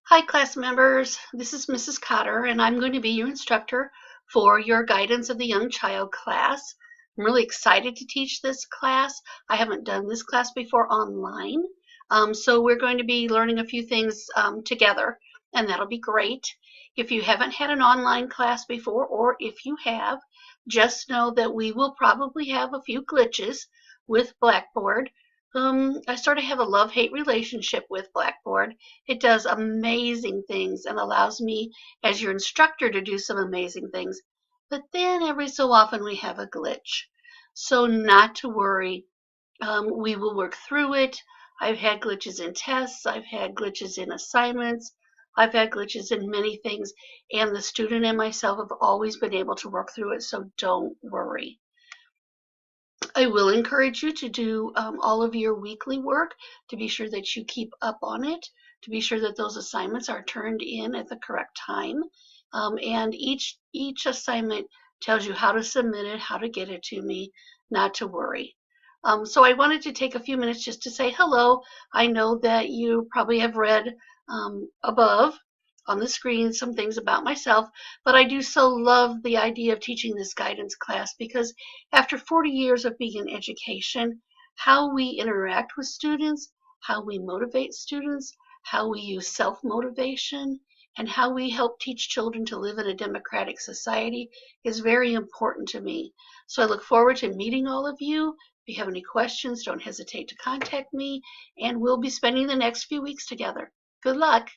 Hi, class members. This is Mrs. Cotter, and I'm going to be your instructor for your Guidance of the Young Child class. I'm really excited to teach this class. I haven't done this class before online, so we're going to be learning a few things together, and that'll be great. If you haven't had an online class before, or if you have, just know that we will probably have a few glitches with Blackboard. I sort of have a love-hate relationship with Blackboard. It does amazing things and allows me as your instructor to do some amazing things. But then every so often we have a glitch. So not to worry, we will work through it. I've had glitches in tests. I've had glitches in assignments. I've had glitches in many things. And the student and myself have always been able to work through it. So don't worry. I will encourage you to do all of your weekly work to be sure that you keep up on it, to be sure that those assignments are turned in at the correct time. And each assignment tells you how to submit it, how to get it to me, not to worry. So I wanted to take a few minutes just to say hello. I know that you probably have read above on the screen some things about myself, but I do so love the idea of teaching this guidance class because after 40 years of being in education, how we interact with students, how we motivate students, how we use self-motivation, and how we help teach children to live in a democratic society is very important to me. So I look forward to meeting all of you. If you have any questions, don't hesitate to contact me, and we'll be spending the next few weeks together. Good luck.